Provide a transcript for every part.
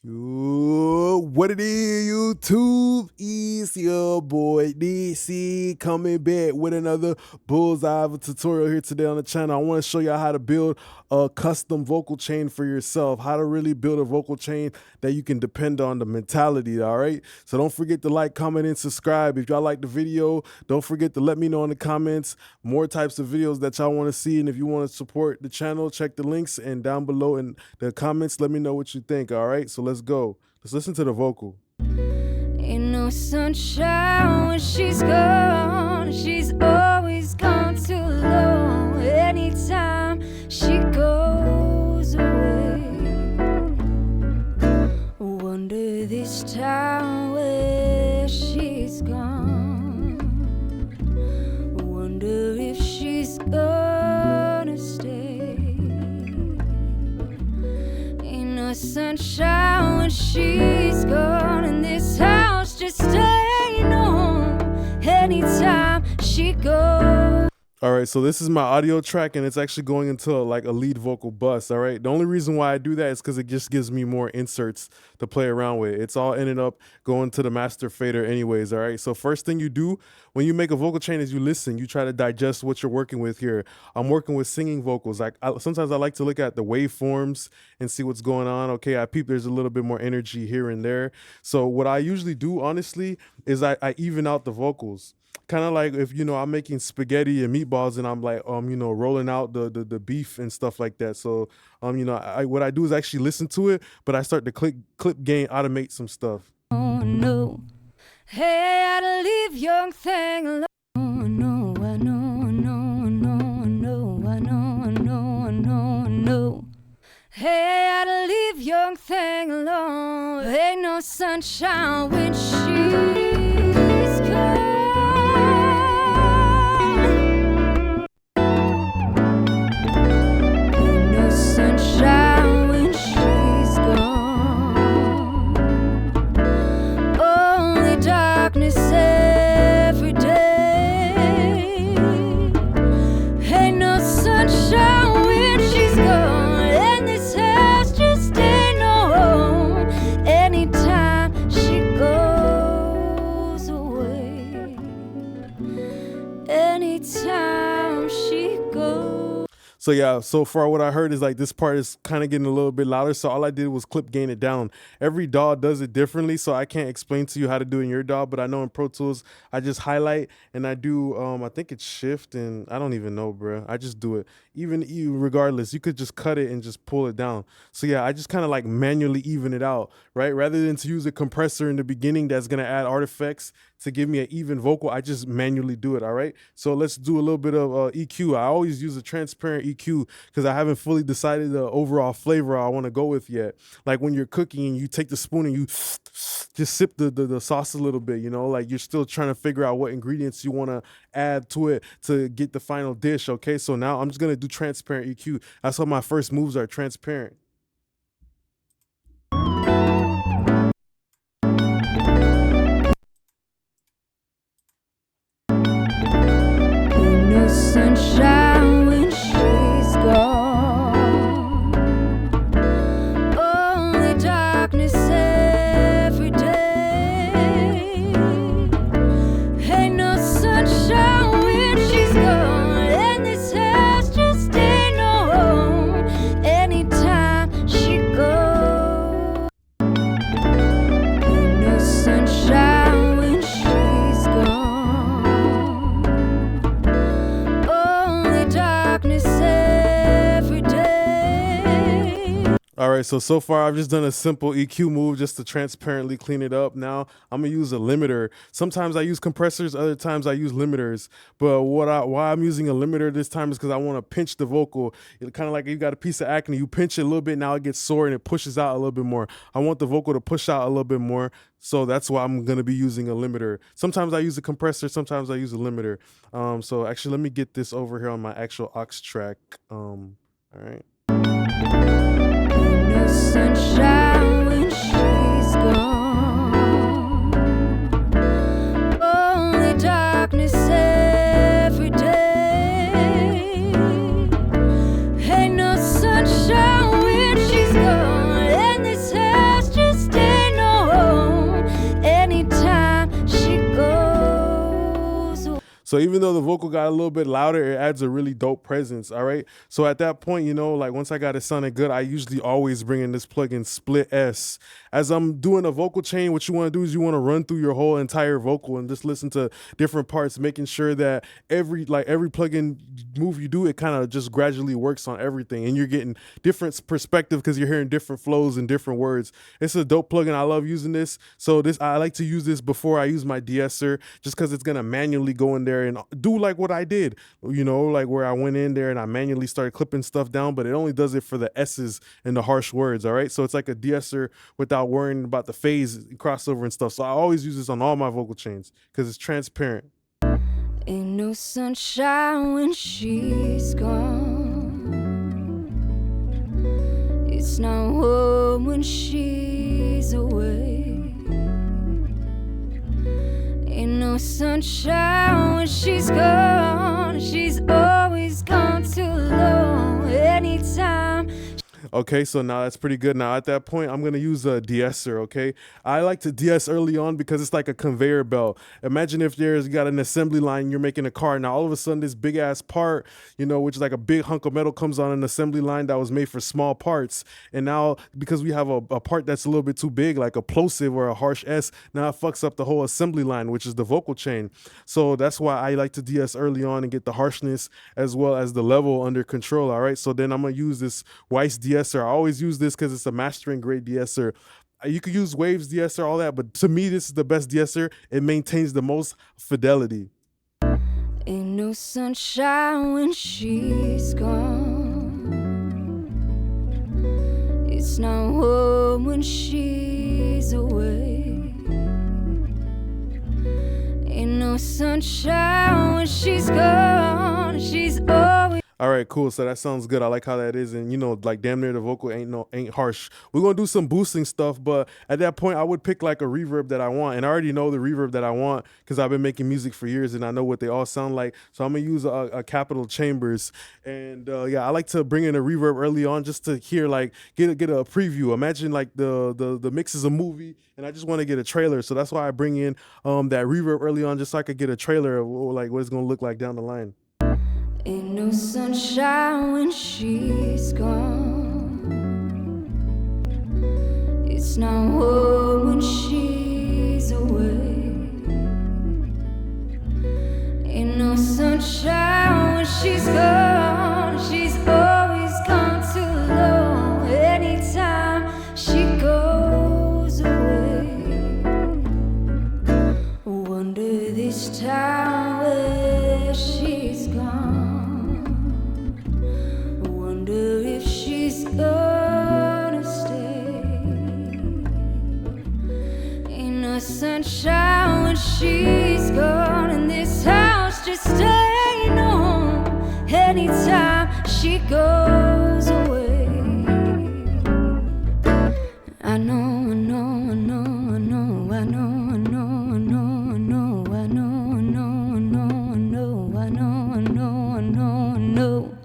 What it is, YouTube? It's your boy DC coming back with another bullseye of a tutorial here today on the channel. I want to show y'all how to build a custom vocal chain for yourself, how to really build a vocal chain that you can depend on, the mentality, all right? So don't forget to like, comment, and subscribe. If y'all like the video, don't forget to let me know in the comments more types of videos that y'all want to see. And if you want to support the channel, check the links and down below in the comments, let me know what you think, all right? So let's go. Let's listen to the vocal. Ain't no sunshine when she's gone. She's always gone too low. Anytime she goes away, wonder this time where she's gone. Wonder if she's gonna stay. Ain't no sunshine when she's gone, and this house just ain't home anytime she goes. All right, so this is my audio track, and it's actually going into like a lead vocal bus, all right? The only reason why I do that is because it just gives me more inserts to play around with. It's all ended up going to the master fader anyways, all right? So first thing you do when you make a vocal chain is you listen. You try to digest what you're working with here. I'm working with singing vocals. Sometimes I like to look at the waveforms and see what's going on. Okay, I peep there's a little bit more energy here and there. So what I usually do, honestly, is I even out the vocals. Kind of like if, I'm making spaghetti and meatballs and I'm like, rolling out the beef and stuff like that. So, what I do is actually listen to it, but I start to clip gain, automate some stuff. Oh no, hey, I gotta leave young thing alone. No, I know, no, no, no, I know, no, no, no. Hey, I gotta leave young thing alone. Ain't no sunshine when she's gone. Anytime she goes. So yeah, so far what I heard is like this part is kind of getting a little bit louder. So all I did was clip gain it down. Every DAW does it differently, so I can't explain to you how to do it in your DAW, but I know in Pro Tools, I just highlight and I do, I think it's shift and I don't even know, bro. I just do it. Even regardless, you could just cut it and just pull it down. So yeah, I just kind of like manually even it out, right? Rather than to use a compressor in the beginning that's gonna add artifacts to give me an even vocal, I just manually do it, all right? So let's do a little bit of EQ. I always use a transparent EQ because I haven't fully decided the overall flavor I wanna go with yet. Like when you're cooking and you take the spoon and you just sip the sauce a little bit, like you're still trying to figure out what ingredients you wanna add to it to get the final dish, okay? So now I'm just gonna do transparent EQ. That's how my first moves are, transparent. Sunshine when she's gone, only darkness every day. Ain't no sunshine when she's gone, and this house just ain't no home anytime she goes. Ain't no sunshine when she's gone. All right, so far I've just done a simple EQ move just to transparently clean it up. Now I'm gonna use a limiter. Sometimes I use compressors, other times I use limiters. But why I'm using a limiter this time is because I want to pinch the vocal. It's kind of like you got a piece of acne, you pinch it a little bit, now it gets sore and it pushes out a little bit more. I want the vocal to push out a little bit more, so that's why I'm gonna be using a limiter. Sometimes I use a compressor, sometimes I use a limiter. So actually, let me get this over here on my actual aux track. All right. Sunshine when she's gone, only darkness every day. Ain't no sunshine when she's gone, and this house just So even though the vocal got a little bit louder, it adds a really dope presence. All right. So at that point, like once I got it sounding good, I usually always bring in this plugin Split S. As I'm doing a vocal chain, what you want to do is you want to run through your whole entire vocal and just listen to different parts, making sure that every plugin move you do, it kind of just gradually works on everything, and you're getting different perspective because you're hearing different flows and different words. It's a dope plugin. I love using this. So I like to use this before I use my de-esser, just because it's gonna manually go in there and do like what I did, like where I went in there and I manually started clipping stuff down, but it only does it for the S's and the harsh words. All right. So it's like a de-esser without worrying about the phase crossover and stuff. So I always use this on all my vocal chains because it's transparent. Ain't no sunshine when she's gone. It's not warm when she's away. Ain't no sunshine when she's gone. She's always gone too low. Anytime. Okay, so now that's pretty good. Now at that point, I'm gonna use a de-esser. Okay, I like to de-ess early on because it's like a conveyor belt. Imagine if you got an assembly line, you're making a car. Now all of a sudden, this big ass part, which is like a big hunk of metal, comes on an assembly line that was made for small parts. And now because we have a part that's a little bit too big, like a plosive or a harsh S, now it fucks up the whole assembly line, which is the vocal chain. So that's why I like to de-ess early on and get the harshness as well as the level under control. All right, so then I'm gonna use this Weiss de-esser. I always use this because it's a mastering grade de-esser. You could use Waves de-esser, all that, but to me, this is the best de-esser. It maintains the most fidelity. Ain't no sunshine when she's gone. It's not warm when she's away. Ain't no sunshine when she's gone. She's always. All right, cool. So that sounds good. I like how that is. And like damn near the vocal ain't harsh. We're gonna do some boosting stuff, but at that point I would pick like a reverb that I want. And I already know the reverb that I want because I've been making music for years and I know what they all sound like. So I'm gonna use a Capital Chambers. And yeah, I like to bring in a reverb early on just to hear, like get a preview. Imagine like the mix is a movie and I just want to get a trailer. So that's why I bring in that reverb early on just so I could get a trailer of like what it's gonna look like down the line. Ain't no sunshine when she's gone. It's not warm when she's away. Ain't no sunshine when she's gone. She's always gone too low. Anytime she goes away. Wonder this time where she's gone. If she's gonna stay. Ain't no sunshine when she's gone, and this house just ain't no home. Anytime she goes away. I know, I know, I know, I know, I know, I know, I know, I know, I know, I know, I know, I know, I know, I know, I know, I know.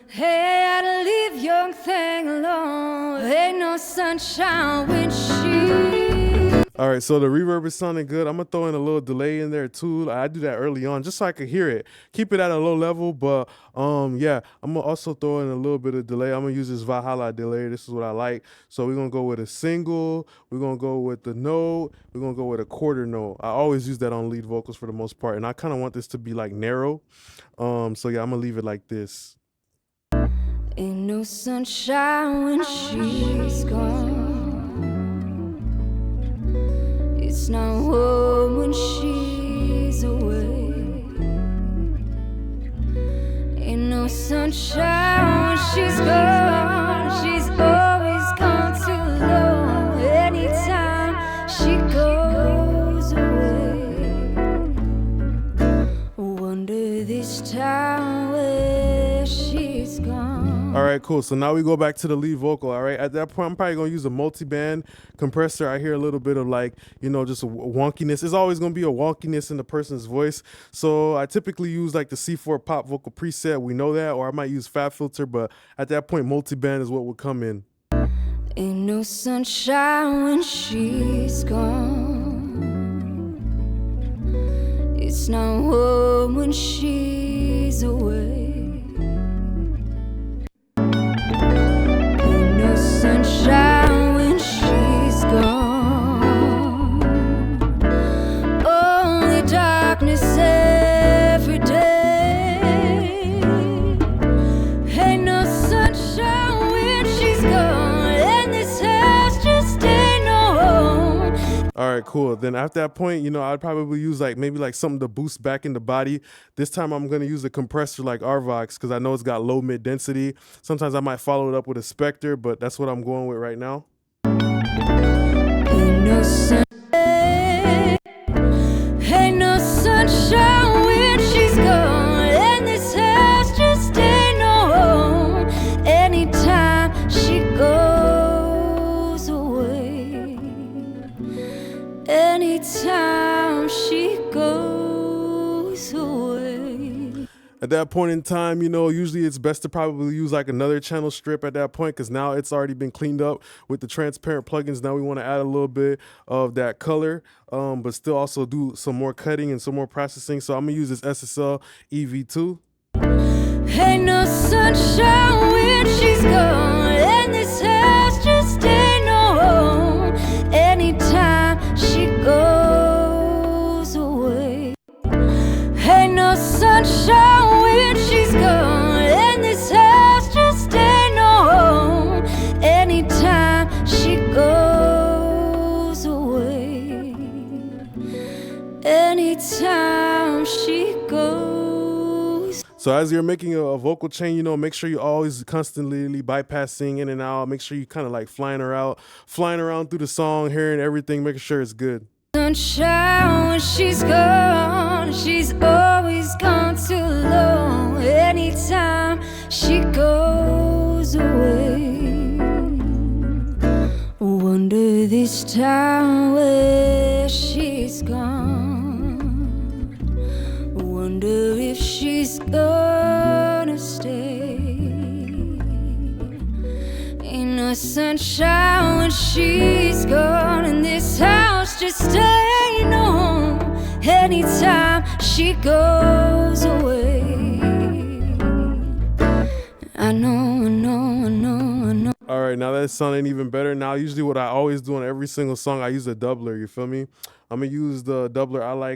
Hey, I gotta leave young thing alone. Ain't no sunshine when she. All right, so the reverb is sounding good. I'm gonna throw in a little delay in there too. I do that early on just so I could hear it. Keep it at a low level, but yeah, I'm gonna also throw in a little bit of delay. I'm gonna use this Valhalla delay. This is what I like. So we're gonna go with a single. We're gonna go with the note. We're gonna go with a quarter note. I always use that on lead vocals for the most part, and I kind of want this to be like narrow. So yeah, I'm gonna leave it like this. Ain't no sunshine when she's gone. It's not warm when she's away. Ain't no sunshine when she's gone. She's always gone too low. Anytime she goes away. Wonder this time where she's gone. All right, cool. So now we go back to the lead vocal. All right. At that point, I'm probably going to use a multiband compressor. I hear a little bit of like, just a wonkiness. It's always going to be a wonkiness in the person's voice. So I typically use like the C4 pop vocal preset. We know that. Or I might use Fab Filter. But at that point, multiband is what would come in. Ain't no sunshine when she's gone. It's not home when she's away. Ain't no sunshine when she's gone. Only darkness every day. Ain't no sunshine when she's gone, and this house just ain't no home. All right, cool. Then at that point, you know, I'd probably use like maybe like something to boost back in the body. This time I'm gonna use a compressor like Arvox because I know it's got low mid density. Sometimes I might follow it up with a Spectre, but that's what I'm going with right now. Ain't no sunshine, ain't no sunshine when she's gone, and this house just ain't no home. Anytime she goes away, anytime she goes away. At that point in time, you know, usually it's best to probably use like another channel strip at that point because now it's already been cleaned up with the transparent plugins. Now we want to add a little bit of that color, but still also do some more cutting and some more processing. So I'm gonna use this SSL EV2. Ain't no sunshine when she's gone, and this house just ain't no home. Anytime she goes away, ain't no sunshine when she's gone, and this house just ain't no home. Anytime she goes away, anytime she goes. So as you're making a vocal chain, you know, make sure you always constantly bypassing in and out. Make sure you kind of like flying around through the song, hearing everything, making sure it's good. Sunshine when she's gone, she's always gone too long. Anytime she goes away, wonder this time where she's gone. Wonder if she's gonna stay. Ain't no sunshine when she's gone, and this house just ain't no home. Anytime she goes away, I know, I know, I know, I know. All right, now that's sounding even better. Now, usually what I always do on every single song, I use a doubler, you feel me? I'm gonna use the doubler I like